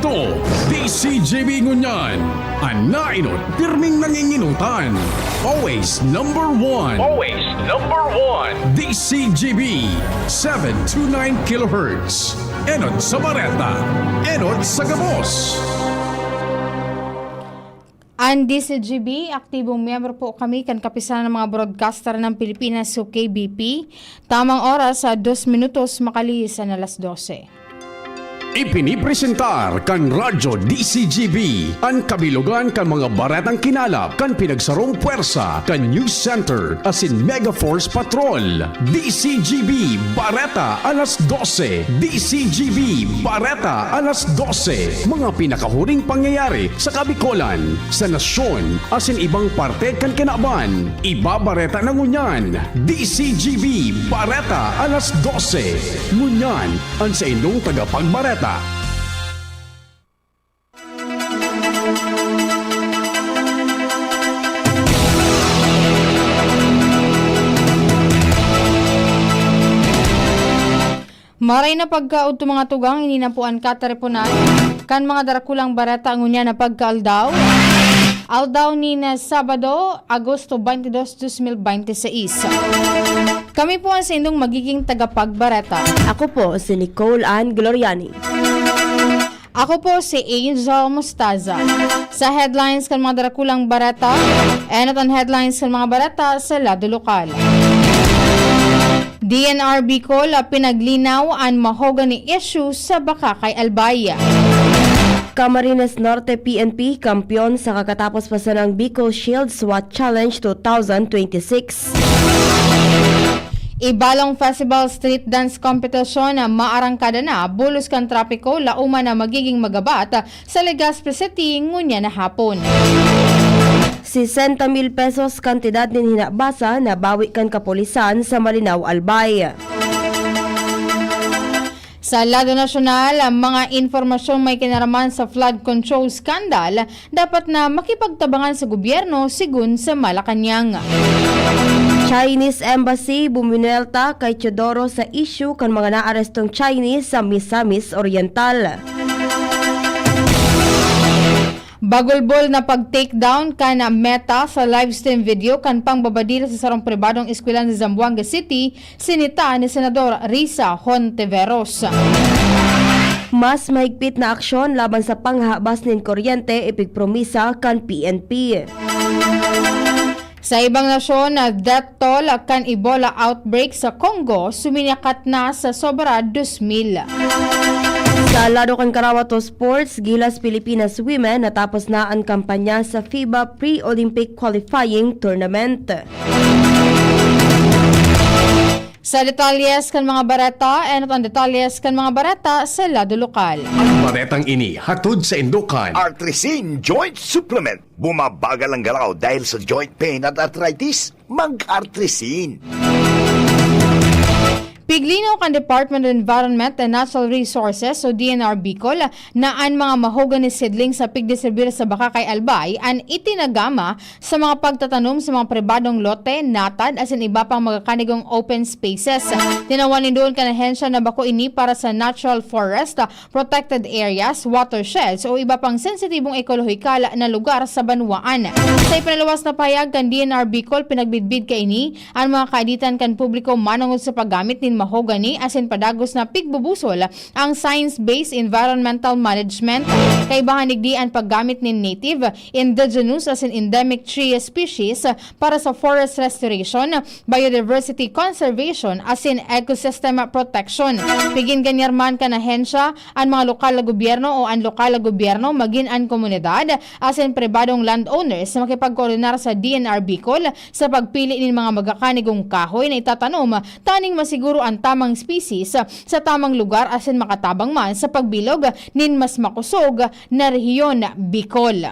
Ito, DCGB Ngunyan. Anainot, pirming nanginginutan. Always number one. Always number one. DCGB 729 kHz. Enot sa Bareta. Enot sa Gabos. Ang DCGB, aktibong miyembro po kami kan kapisanan ng mga broadcaster ng Pilipinas sa KBP. Tamang oras sa 2 minutos makaliis na alas 12. Ipinipresentar kan Radyo DCGB ang kabilugan kan mga baretang kinalap kan pinagsarong puwersa kan News Center asin Mega Force Patrol. DCGB Bareta alas 12. DCGB Bareta alas 12. Mga pinakahuring pangyayari sa Kabikolan, sa nasyon asin ibang parte kan kinaban. Ibabareta na ngunyan. DCGB Bareta alas 12. Ngunyan ang sa inyong tagapagbareta. Maray na pagkaod to mga tugang ininapuan katarepunan kan mga darakulang bareta ang unya na pagkaaldaw. Aldaw ni na Sabado, Agosto 22, 2026. Kami po ang sa indong magiging tagapagbareta. Ako po si Nicole Ann Gloriani. Ako po si Angel Mustaza. Sa headlines kan mga darakulang bareta, and ang headlines kan mga bareta sa lado lokal. DNR Bicol pinaglinaw ang mahogany issue sa Bakakay, Albay. Camarines Norte PNP kampiyon sa kakatapos pasanang Bicol Shield SWAT Challenge 2026. Ibalong Festival Street Dance Competition na maarangkada na bulos kan trapiko lauma na magiging magabat sa Legazpi City ngunya na hapon. 60,000 pesos kantidad din hinabasa na bawi kan kapulisan sa Malinaw, Albay. Sa lado nasyonal, ang mga informasyong may kinaraman sa flood control scandal dapat na makipagtabangan sa gobyerno sigun sa Malacanang. Chinese Embassy buminelta kay Teodoro sa issue kan mga naarestong Chinese sa Misamis Oriental. Bagulbol na pag-takedown ka na Meta sa livestream video kan pangbabadila sa sarong pribadong eskwela sa Zamboanga City, sinita ni Senador Risa Hontiveros. Mas mahigpit na aksyon laban sa panghabas nin kuryente ipigpromisa kan PNP. Sa ibang nasyon, death toll kan Ebola outbreak sa Congo suminyakat na sa sobra 2,000. Sa lado kan Karawato Sports, Gilas Pilipinas Women natapos na ang kampanya sa FIBA Pre-Olympic Qualifying Tournament. Sa detalyes kan mga barata, and ang detalyes kan mga barata sa lado lokal. Ang baretang ini hatod sa Indukan. Artrisin Joint Supplement. Bumabagal ang galaw dahil sa joint pain at arthritis. Mag-Artrisin. Piglinaw kan Department of Environment and Natural Resources o DNR Bicol na ang mga mahogany seedling sa pigdistribute sa Bakakay, Albay ang itinagama sa mga pagtatanom sa mga pribadong lote, natad asin iba pang magakanigong open spaces. Tinawanin doon kan ahensya na bako ini para sa natural forest, protected areas, watersheds o iba pang sensitibong ekolohikal na lugar sa banwaan. Sa ipinalawas na pahayag kan DNR Bicol, pinagbidbid ka ini ang mga kaeditan kan publiko manungod sa paggamit nin mahogany asin padagos na pigbubusol ang science-based environmental management kay bahanigdian paggamit ni native, indigenous asin endemic tree species para sa forest restoration, biodiversity conservation asin ecosystem protection. Pigin ganyarman kan ahensya ang mga lokal na gobyerno o ang lokal na gobyerno maging ang komunidad asin pribadong landowners na makipagkoordinar sa DNR Bicol sa pagpili ng mga magakanigong kahoy na itatanom taning masiguro ang tamang species sa tamang lugar asin makatabang man sa pagbilog nin mas makusog na rehiyon Bicol.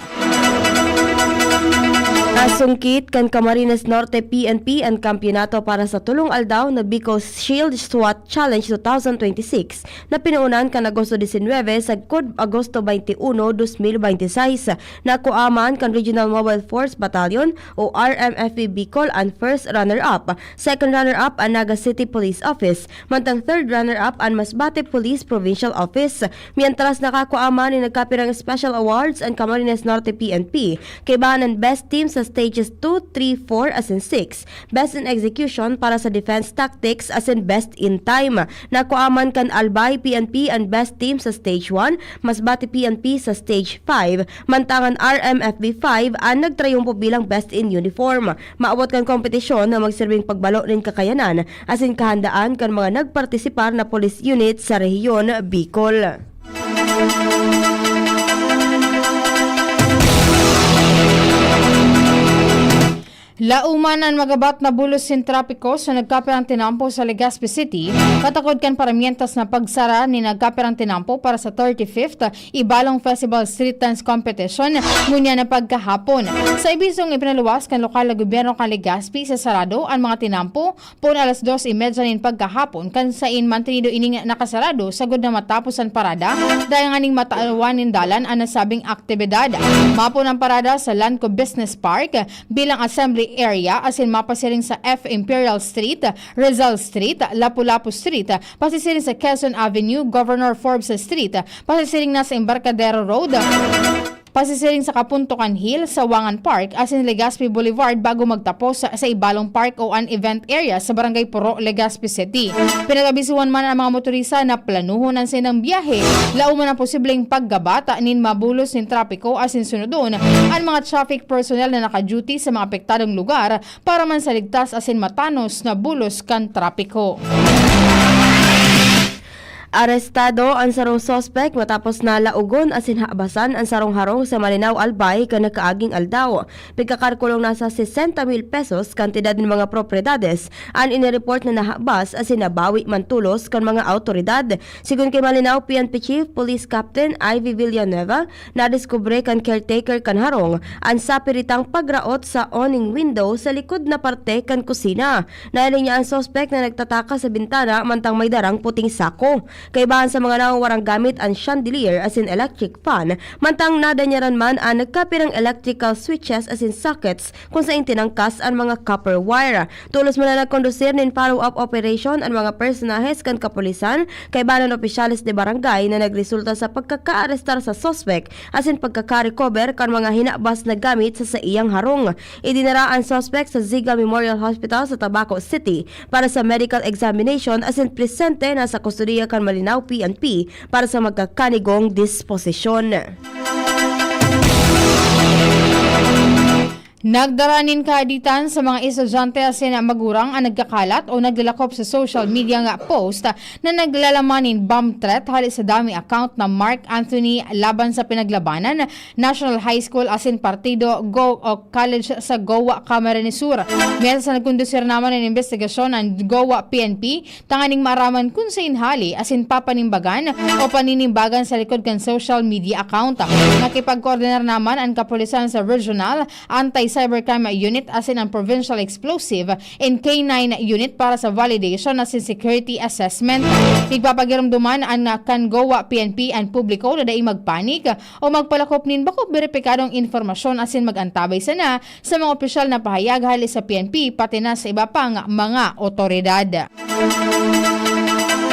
Nasungkit kan Camarines Norte PNP ang kampyonato para sa tulong aldaw na Bicol Shield SWAT Challenge 2026 na pinuunan kan Agosto 19 sa Agosto 21, 2026 na kuaman kan Regional Mobile Force Battalion o RMFB Bicol ang first runner-up. Second runner-up ang Naga City Police Office. Mantang third runner-up ang Masbate Police Provincial Office. Mientras nakakuaman ni nagkapirang special awards ang Camarines Norte PNP. Kaibahan ang best team sa stages 2, 3, 4 as in 6. Best in execution para sa defense tactics as in best in time. Nakuaman kan Albay PNP ang best team sa stage 1, Masbate PNP sa stage 5. Mantangan RMFB 5 ang nagtrayumpo bilang best in uniform. Maabot kan kompetisyon na magsirbing pagbalo ng kakayanan as in kahandaan kan mga nagpartisipar na police unit sa rehiyon Bicol. Laumanan magabat na bulos sin trapiko sa nagkapirang tinampo sa Legazpi City. Katakod kan paramientas na pagsara ni nagkapirang tinampo para sa 35th Ibalong Festival Street Dance Competition ngunya na pagkahapon. Sa ibisong ipinaluwas kan lokal na gobyerno kan Legazpi sa sarado ang mga tinampo pun alas 2:30 nin pagkahapon kan sain mantinido ining nakasarado sagod na matapos ang parada dahil aning mataawan nin dalan ang nasabing aktibidad. Mapon ang parada sa Lanco Business Park bilang assembly area as in mapasiring sa F. Imperial Street, Rizal Street, Lapu-Lapu Street, pasisiring sa Quezon Avenue, Governor Forbes Street, pasisiring na sa Embarcadero Road, pasisiring sa Kapuntukan Hill sa Wangan Park as in Legazpi Boulevard bago magtapos sa Ibalong Park o an event area sa Barangay Puro, Legazpi City. Pinagabisuhan man ang mga motorista na planuhon ang sinang biyahe. Lauman ang posibleng paggabata nin mabulos nin trapiko as in sunodon ang mga traffic personnel na naka-duty sa mga apektadong lugar para man sa ligtas as in matanos na bulos kan trapiko. Arestado ang sarong sospek matapos na laugon asin habasan ang sarong harong sa Malinaw Albay kan nakaaging aldaw. Pagkakarkulong nasa 60,000 pesos kantidad ng mga propriedades ang inireport na nahabas asin nabawi mantulos kan mga autoridad. Sigun kay Malinaw PNP Chief Police Captain Ivy Villanueva, nadiskubre kan caretaker kan harong ang sapiritang pagraot sa awning window sa likod na parte kan kusina. Nailing niya ang sospek na nagtataka sa bintana mantang may darang puting sako. Kaibahan sa mga nawawarang gamit ang chandelier as in electric fan, mantang nadanyaran man ang nagkapirang electrical switches as in sockets kung saan tinangkas ang mga copper wire. Tulos man na nagkondusir nin follow-up operation ang mga personahes kan kapulisan, kaibahan ng opisyalis de barangay na nagresulta sa pagkaka-arestar sa suspect as in pagkaka-recover kan mga hinabas na gamit sa iyang harong. Idinara ang suspect sa Ziga Memorial Hospital sa Tabaco City para sa medical examination as in presente na sa kustudiya kan Malinaw PNP para sa magkakanigong disposisyon. Nagdaranin kaaditan sa mga estudyante asin magurang ang nagkakalat o naglalakop sa social media nga post na naglalamanin bomb threat halis sa dami account na Mark Anthony laban sa pinaglabanan National High School asin partido college sa Goa, Camarines Sur. Miyasa sa nagkondusir naman ng investigasyon ang Goa PNP tanganing maraman kung sa inhali asin papanimbagan o paninimbagan sa likod kan social media account. Nakipag-coordinar naman ang kapulisan sa Regional Anti-Cybercrime Unit asin ang Provincial Explosive and K9 Unit para sa validation asin security assessment. Nagpapagiramduman ang kan Goa PNP ang publiko na dai magpanik o magpalakop nin bako beripikadong informasyon asin magantabay sana sa mga opisyal na pahayag halis sa PNP pati na sa iba pang mga otoridad.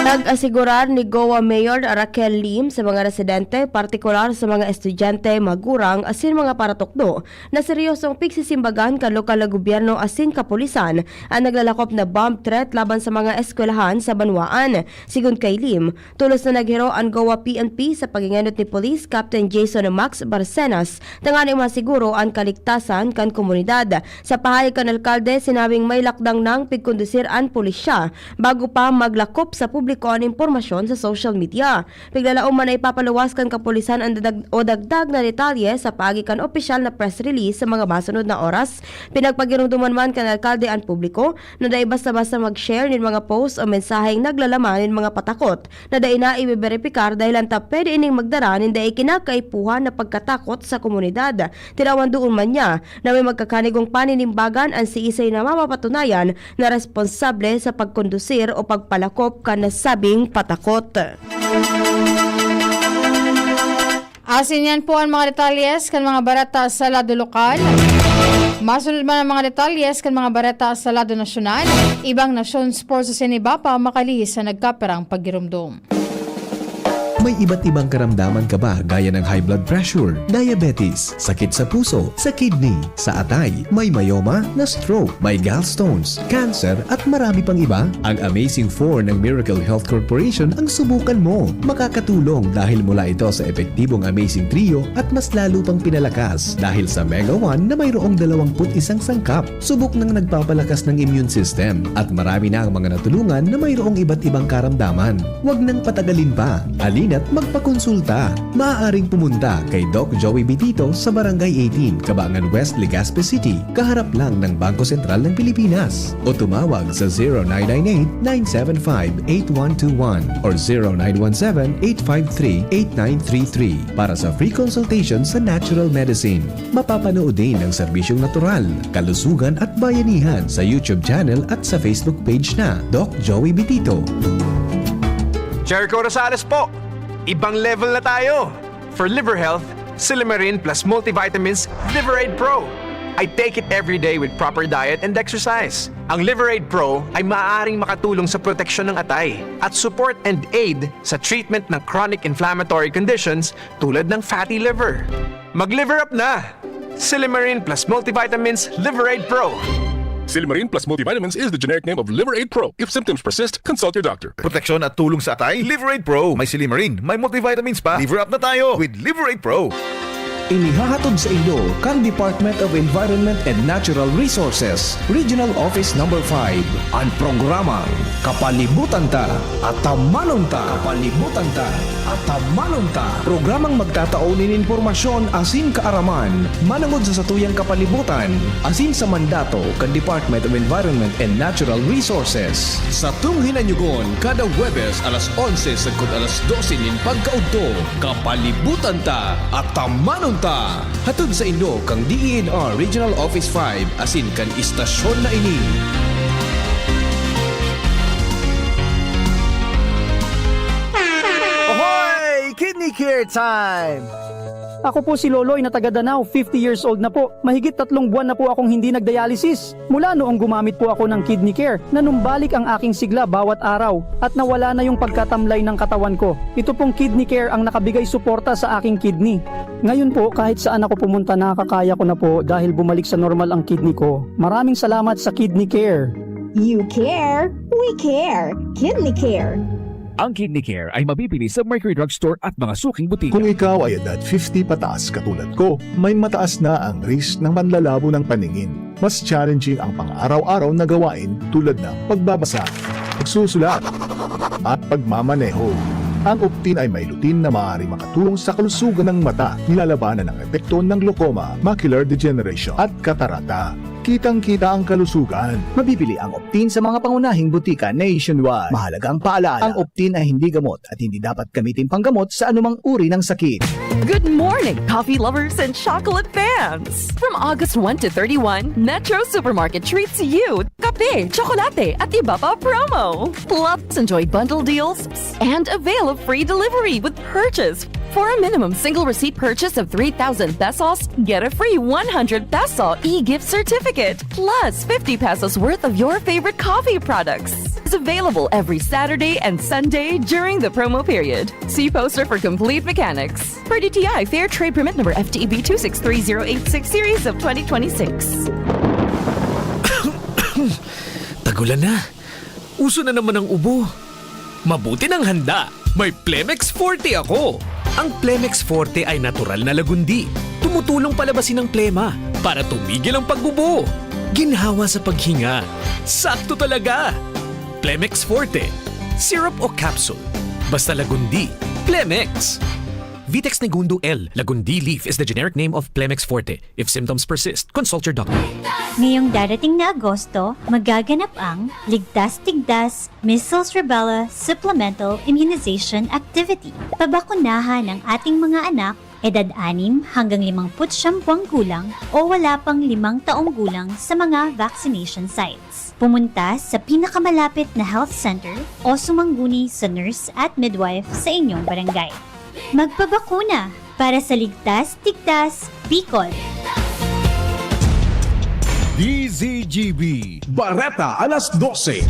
Nag-asigurar ni Goa Mayor Raquel Lim sa mga residente, partikular sa mga estudyante, magurang, asin mga paratukdo, na seryosong pigsisimbagan kan lokal na gobyerno asin kapulisan ang naglalakop na bomb threat laban sa mga eskwelahan sa Banwaan. Sigun kay Lim, tulos na naghiro ang Goa PNP sa paginganot ni Police Captain Jason Max Barcenas, tangani masiguro ang kaligtasan kan komunidad. Sa pahayag kan alkalde, sinabing may lakdang nang pigkondusir ang pulisya bago pa maglakop sa publiko publiko ang impormasyon sa social media. Piglalaom man ay papaluwas kan kapulisan ang dagdag na detalye sa pagikan opisyal na press release sa mga masunod na oras. Pinagpagirungduman man kan alkalde ang publiko na dahil basta-basta mag-share ng mga post o mensaheng naglalaman ng mga patakot na dahil na i-verify dahil ang pwede ining magdara ng dahil kinakaipuhan na pagkatakot sa komunidad. Tinawan doon man niya na may magkakanigong paninimbagan ang si Isay na mapapatunayan na responsable sa pagkondusir o pagpalakop ka na sabing patakot. Asin yan po ang mga detalyes kan mga barata sa lado lokal. Masunod man ang mga detalyes kan mga barata sa lado nasyonal. Ibang nasyon sports sa Sinibapa makalihis sa nagkaperang pagirumdum. May iba't ibang karamdaman ka ba gaya ng high blood pressure, diabetes, sakit sa puso, sa kidney, sa atay, may myoma, na stroke, may gallstones, cancer at marami pang iba? Ang Amazing 4 ng Miracle Health Corporation ang subukan mo. Makakatulong dahil mula ito sa epektibong Amazing Trio at mas lalo pang pinalakas dahil sa Mega 1 na mayroong 21 sangkap. Subok ng nagpapalakas ng immune system at marami na ang mga natulungan na mayroong iba't ibang karamdaman. Huwag nang patagalin pa. At magpakonsulta. Maaaring pumunta kay Doc Joey Bitito sa Barangay 18, Cabangan West, Legazpi City, kaharap lang ng Bangko Sentral ng Pilipinas. O tumawag sa 0998-975-8121 or 0917-853-8933 para sa free consultation sa natural medicine. Mapapanood din ang serbisyong natural, kalusugan at bayanihan sa YouTube channel at sa Facebook page na Doc Joey Bitito. Jericho Rosales po! Ibang level na tayo! For liver health, Silimarin plus multivitamins Liverade Pro. I take it every day with proper diet and exercise. Ang Liverade Pro ay maaaring makatulong sa proteksyon ng atay at support and aid sa treatment ng chronic inflammatory conditions tulad ng fatty liver. Mag-liver up na! Silimarin plus multivitamins Liverade Pro. Silimarin plus multivitamins is the generic name of Liverade Pro. If symptoms persist, consult your doctor. Proteksyon at tulong sa atay, Liverade Pro. May Silimarin, may multivitamins pa. Liver up na tayo with Liverade Pro. Inihahatod sa inyo kang Department of Environment and Natural Resources, Regional Office No. 5, ang programang Kapalibutan Ta at Tamanon Ta. Kapalibutan Ta at Tamanon Ta. Programang magtataunin informasyon asin kaaraman, manangod sa satuyang kapalibutan, asin sa mandato kan Department of Environment and Natural Resources. Sa tunghinanyugon, kada Huwebes alas 11 sagkod alas 12 nin pagkaudto, Kapalibutan Ta at Tamanon Ta. Hatod sa inyo kang DENR Regional Office 5 asin kan istasyon na ini. Ahoy! Kidney Care Time! Ako po si Loloy na taga Danao, 50 years old na po. Mahigit 3 buwan na po akong hindi nagdialysis. Mula noong gumamit po ako ng Kidney Care, nanumbalik ang aking sigla bawat araw at nawala na yung pagkatamlay ng katawan ko. Ito pong Kidney Care ang nakabigay suporta sa aking kidney. Ngayon po, kahit saan ako pumunta, nakakaya ko na po dahil bumalik sa normal ang kidney ko. Maraming salamat sa Kidney Care. You care, we care. Kidney Care. Ang Kidney Care ay mabibili sa Mercury Drugstore at mga suking butika. Kung ikaw ay edad 50 pataas katulad ko, may mataas na ang risk ng panlalabo ng paningin. Mas challenging ang pang-araw-araw na gawain tulad ng pagbabasa, pagsusulat, at pagmamaneho. Ang Optin ay may lutin na maaaring makatulong sa kalusugan ng mata, nilalabanan ang epekto ng glaucoma, macular degeneration at katarata. Kitang-kita ang kalusugan. Mabibili ang Optin sa mga pangunahing butika nationwide. Mahalagang paalala, ang Optin ay hindi gamot at hindi dapat gamitin panggamot sa anumang uri ng sakit. Good morning, coffee lovers and chocolate fans! From August 1 to 31, Metro Supermarket treats you kape, chocolate, at iba pa promo. Plus, enjoy bundle deals and avail of free delivery with purchase. For a minimum single receipt purchase of 3,000 pesos, get a free 100 peso e-gift certificate, plus 50 pesos worth of your favorite coffee products. It's available every Saturday and Sunday during the promo period. See poster for complete mechanics. Per DTI Fair Trade Permit number FTEB 2630886 series of 2026. Tagulan na. Uso na naman ang ubo. Mabuti ng handa. May Plemex Forte ako. Ang Plemex Forte ay natural na lagundi. Tumutulong palabasin ang plema para tumigil ang pagbubo. Ginhawa sa paghinga. Sakto talaga. Plemex Forte. syrup o capsule. Basta Lagundi, Plemex. Vitex Negundo L. Lagundi Leaf is the generic name of Plemex Forte. If symptoms persist, consult your doctor. Ngayong darating na Agosto, magaganap ang Ligtas Tigdas Measles Rubella Supplemental Immunization Activity. Pabakunahan ang ating mga anak edad 6 hanggang 59 buwang gulang o wala pang 5 taong gulang sa mga vaccination sites. Pumunta sa pinakamalapit na health center o sumangguni sa nurse at midwife sa inyong barangay. Magpabakuna para sa Ligtas Tigdas Bicol. DZGB Bareta alas 12.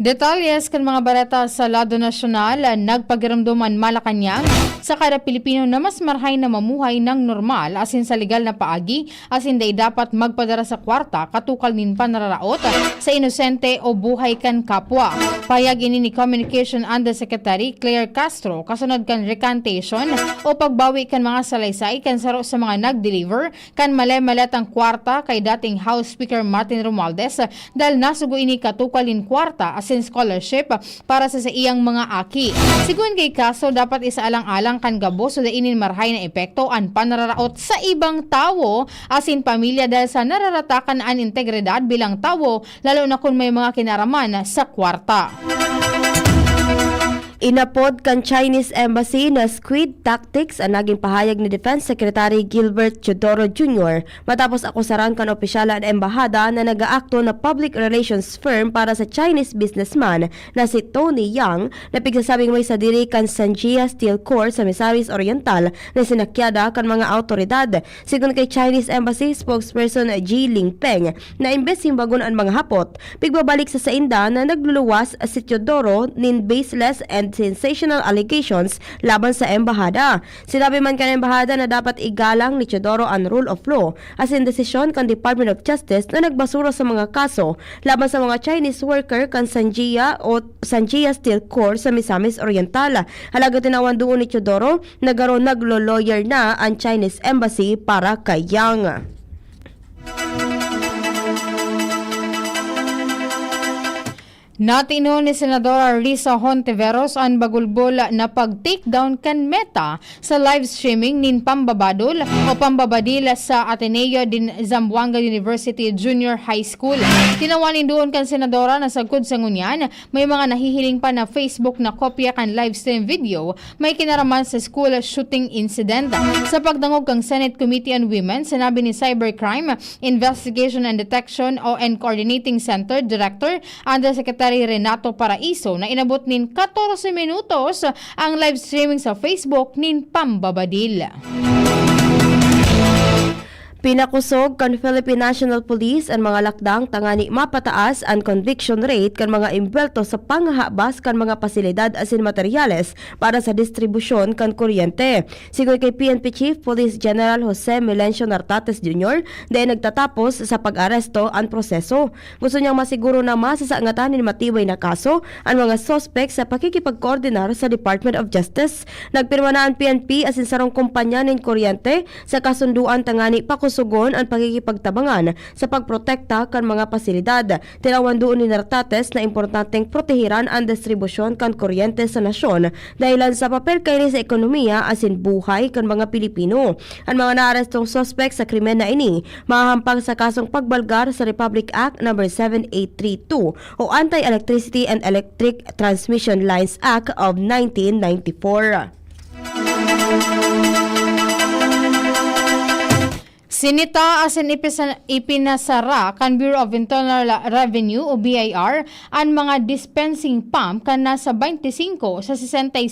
Detalyes kan mga bareta sa lado nasyonal, nagpagiramduman Malacanang sa kada Pilipino na mas marhay na mamuhay ng normal asin sa legal na paagi asin day dapat magpadara sa kwarta katukal nin panararaot sa inosente o buhay kan kapwa. Payag ini ni Communication Undersecretary Claire Castro kasunod kan recantation o pagbawi kan mga salaysay kan saro sa mga nag-deliver kan male-malet ang kwarta kay dating House Speaker Martin Romualdez dahil nasugo ini katukal nin kwarta asin scholarship para sa iyang mga aki. Sigun kay Castro dapat isaalang-alang kan gabo so da inin marhay na epekto an panararaot sa ibang tawo asin pamilya dahil sa nararatakan an integridad bilang tawo lalo na kung may mga kinaraman sa kwarta. Inapod kan Chinese Embassy na squid tactics ang naging pahayag ni Defense Secretary Gilbert Teodoro Jr. matapos akusaran kan opisyala at embahada na nag-aakto na public relations firm para sa Chinese businessman na si Tony Yang na pigsasabing may sadiri kan Sanjia Steel Corp sa Misamis Oriental na sinakyada kan mga autoridad. Sigun kay Chinese Embassy spokesperson Ji Lingpeng na imbes himbagon ang mga hapot, pigbabalik sa sainda na nagluluwas si Teodoro nin baseless and sensational allegations laban sa embahada. Sinabi man kan embahada na dapat igalang ni Teodoro ang rule of law as in desisyon kan Department of Justice na nagbasura sa mga kaso laban sa mga Chinese worker kan Sanjia o Sanjia Steel Corp sa Misamis Oriental. Halaga tinawan doon ni Teodoro nagaro naglo-lawyer na ang Chinese Embassy para kay Yang. Natino ni Senadora Risa Hontiveros ang bagulbol na pag-takedown kan Meta sa live streaming nin pambabadol o pambabadil sa Ateneo din Zamboanga University Junior High School. Tinawanin doon kan Senadora na sagkod sa ngunyan, may mga nahihiling pa na Facebook na kopya kan live stream video may kinaraman sa school shooting incident. Sa pagdangog kang Senate Committee on Women, sinabi ni Cybercrime Investigation and Detection and Coordinating Center Director Undersecretary Renato Paraiso na inabot nin 14 minutos ang live streaming sa Facebook nin pambabadil. Pinakusog kan Philippine National Police ang mga lakdang tangani mapataas ang conviction rate kan mga imbelto sa panghabas kan mga pasilidad asin materyales para sa distribusyon kan kuryente. Sigoy kay PNP Chief Police General Jose Melencio Nartates Jr. dahil nagtatapos sa pag-aresto ang proseso. Gusto niyang masiguro na masasaangatan ni matibay na kaso ang mga suspect sa pakikipag-koordinar sa Department of Justice. Nagpirma na ang PNP asin sarong kumpanya nin kuryente sa kasunduan tangani pakusugon ang pagkikipagtabangan sa pagprotekta kan mga pasilidad. Tinawan doon ni Nartates na importanteng protehiran ang distribusyon kan kuryente sa nasyon dahilan sa papel kay sa ekonomiya asin buhay kan mga Pilipino. Ang mga naarestong suspect sa krimen na ini mahahampang sa kasong pagbalgar sa Republic Act No. 7832 o Anti-Electricity and Electric Transmission Lines Act of 1994. Sinita asin ipinasara kan Bureau of Internal Revenue o BIR ang mga dispensing pump kan nasa 25 sa 65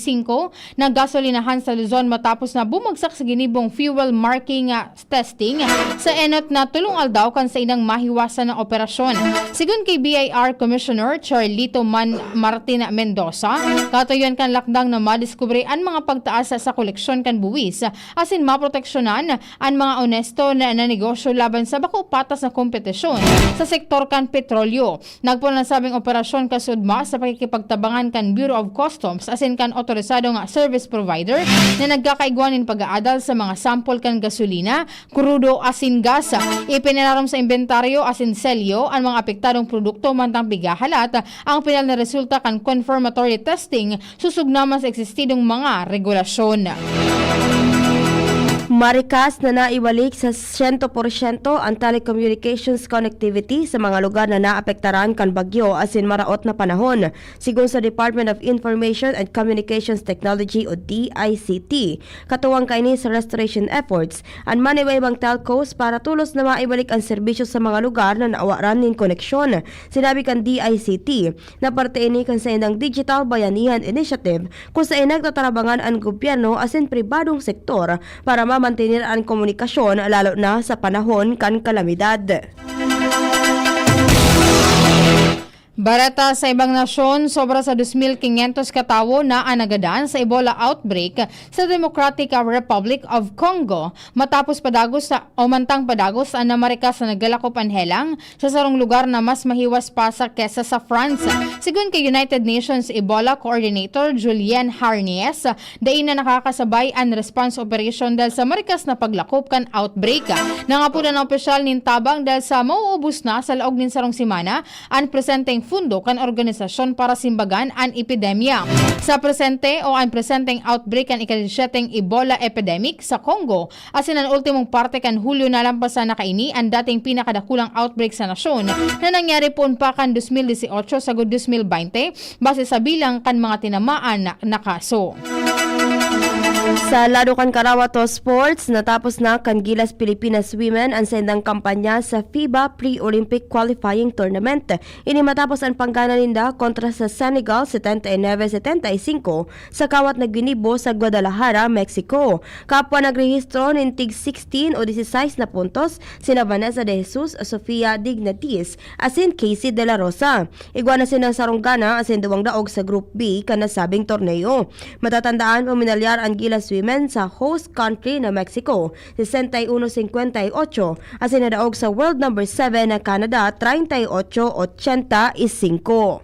na gasolinahan sa Luzon matapos na bumagsak sa ginibong fuel marking testing sa enot na tulungal daw kan sa inang mahiwasan ng operasyon. Sigun kay BIR Commissioner Charlito Martin Mendoza, katuyon kan lakdang na madiskubre ang mga pagtaas sa koleksyon kan buwis asin maproteksyonan ang mga onesto na negosyo laban sa bako patas na kompetisyon sa sektor kan petrolyo. Nagpunasabing operasyon kasudma sa pakikipagtabangan kan Bureau of Customs asin kan otorisadong service provider na nagkakaigwanin pag-aadal sa mga sample kan gasolina, krudo asin gas. Ipinalaram sa inventaryo asin selyo ang mga apektadong produkto mantang pigahalat ang pinal na resulta kan confirmatory testing susugnaman sa eksistidong mga regulasyon. Marikas na naibalik sa 100% ang telecommunications connectivity sa mga lugar na naapektaran kan bagyo asin maraot na panahon. Sigon sa Department of Information and Communications Technology o DICT, katuwang kaini sa restoration efforts ang maniwaybang telcos para tulos na maibalik ang serbisyo sa mga lugar na naawaran nin koneksyon. Sinabi kan DICT na parte ini kan sa indang Digital Bayanihan Initiative kung sa nagtatarabangan ang gobyerno asin pribadong sektor para mamantinir ang komunikasyon lalo na sa panahon kan kalamidad. Barata sa ibang nasyon, sobra sa 2,500 katawo na anagadaan sa Ebola outbreak sa Democratic Republic of Congo matapos padagos o mantang padagos ang namarikas na naggalakop ang helang sa sarong lugar na mas mahiwas pa sa kesa sa France. Sigun kay United Nations Ebola Coordinator Julien Harnies, dain na nakakasabay ang response operation dahil sa marikas na paglakop kan outbreak. Nangapunan ng opisyal nin tabang dahil sa mauubos na sa laog nin sarong simana ang presenteng fundo kan organisasyon para simbagan ang epidemya. Sa presente o ang presenteng outbreak kan ika-17 Ebola epidemic sa Congo, asin ang ultimong parte kan Hulyo na lampasan na kaini ang dating pinakadakulang outbreak sa nasyon na nangyari po pa kan 2018 sa 2020 base sa bilang kan mga tinamaan na kaso. Sa lado kan Karawato Sports, natapos na kan Gilas Pilipinas Women ang sendang kampanya sa FIBA Pre-Olympic Qualifying Tournament. Ini matapos ang panggana ninda kontra sa Senegal 79-75 sa kawat na Ginibo sa Guadalajara, Mexico. Kapwa nagrehistro ng tig 16 o 16 na puntos sina Vanessa de Jesus, Sofia Dignatis, asin Casey De La Rosa. Igwa na sinang sarunggana asin duwang daog sa Group B kan nasabing torneo. Matatandaan puminalyar ang Gilas Women sa host country na Mexico 61-58 asin nadaog sa world number 7 na Canada 38-85.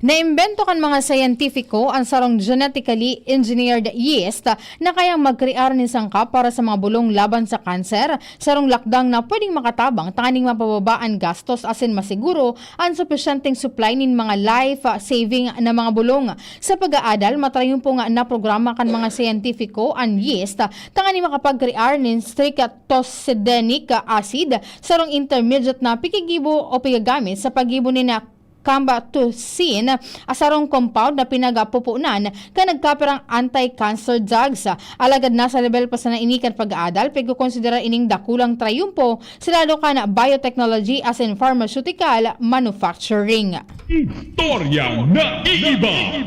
Naimbento kan mga scientifico ang sarong genetically engineered yeast na kayang magkrear ni sangkap para sa mga bulong laban sa kanser, sarong lakdang na pwedeng makatabang tanganing mapababaan gastos asin masiguro ang sufisyenteng supply nin mga life-saving na mga bulong. Sa pag-aadal, matrayon po nga na programa kan mga scientifico ang yeast tanganing makapag-crear nin strictosidenic acid, sarong intermediate na pikigibo o pigagamit sa paggibo ni na Cambatucin, asarong compound na pinagapupunan ka nagkaperang anti-cancer drugs. Alagad na sa level pa sa nainikan pag-aadal, pag-considera ining dakulang trayumpo sila ka na biotechnology as in pharmaceutical manufacturing. Istoryang naiiba!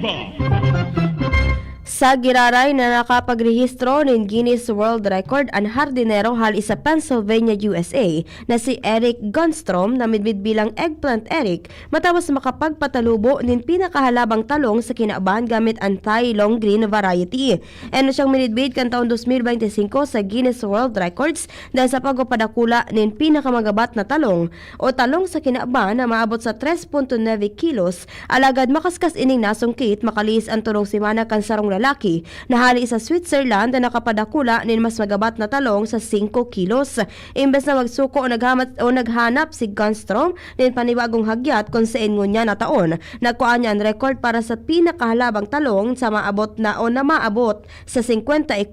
Sa giraray na nakapagrehistro ng Guinness World Record ang hardinero hali sa Pennsylvania, USA na si Eric Gunstrom na midbid bilang Eggplant Eric matapos makapagpatalubo ng pinakahalabang talong sa kinaabahan gamit ang Thai Long Green variety. Ano siyang minidbid kan taon 2025 sa Guinness World Records dahil sa pagpapadakula ng pinakamagabat na talong o talong sa kinaabahan na maabot sa 3.9 kilos. Alagad makaskas ining nasungkit makalis ang turong simana kan sarong lalaki na hali sa Switzerland na nakapadakula nin mas magabat na talong sa 5 kilos. Imbes na magsuko o naghanap si Gunstrom nin panibagong hagyat kung saan ngunya na taon, nagkuha niya ang record para sa pinakahalabang talong sa maabot na o na maabot sa 54.3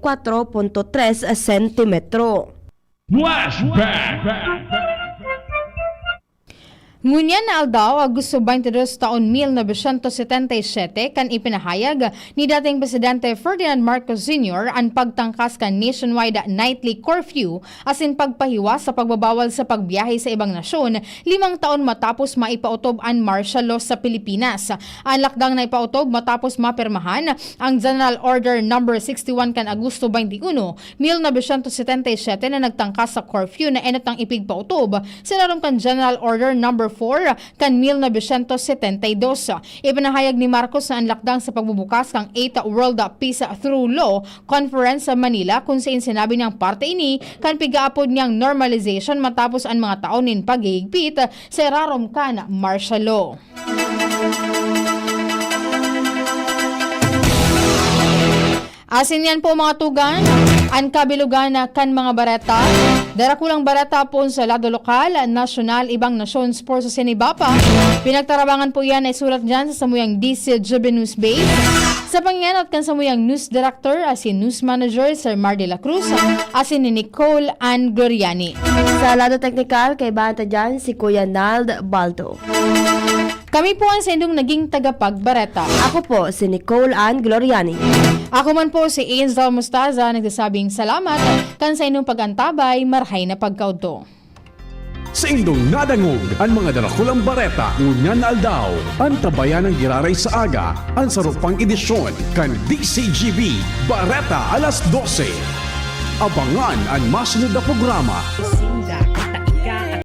sentimetro. Flashback! Ngunyan na aldaw, Agosto 22 taon 1977 kan ipinahayag ni dating Presidente Ferdinand Marcos Sr. ang pagtangkas kan nationwide nightly curfew asin pagpahiwas sa pagbabawal sa pagbiyahe sa ibang nasyon 5 taon matapos maipautob ang martial law sa Pilipinas. Ang lakdang na ipautob matapos mapirmahan ang General Order No. 61 kan Agosto 21, 1977 na nagtangkas sa curfew na enot ang ipigpautob sinarom kan General Order No. 4 kan 1972. Ipanahayag ni Marcos na anlakdang sa pagbubukas ng 8th World Peace Through Law Conference sa Manila kung saan sinabi niyang parte ini kan pigaapod niyang normalization matapos ang mga taon nin paghihigpit sa irarom kan martial law. Asin yan po mga tugan, ang kabilugan kan mga bareta. Darakulang bareta po sa lado lokal, nasyonal, ibang nasyon, sports sa Sinibapa. Pinagtarabangan po yan ay sulat dyan sa samuyang DCGB News Base. Sa pangyanat kan samuyang news director, asin news manager, Sir Mar de la Cruz, asin ni Nicole Ann Gloriani. Sa lado teknikal, kay banta dyan si Kuya Nald Balto. Kami po ang sendong naging tagapagbareta. Ako po si Nicole Ann Gloriani. Ako man po si Ainsdal Mustaza, nagsasabing salamat kan sa inyong pag-antabay, marhay na pagkaudto. Sa indong nadangog ang mga darakulang bareta ngunyan aldaw. Ang tabayan ng giraray sa aga, ang sarupang edisyon kan DCGB Bareta alas 12. Abangan ang masunod na programa.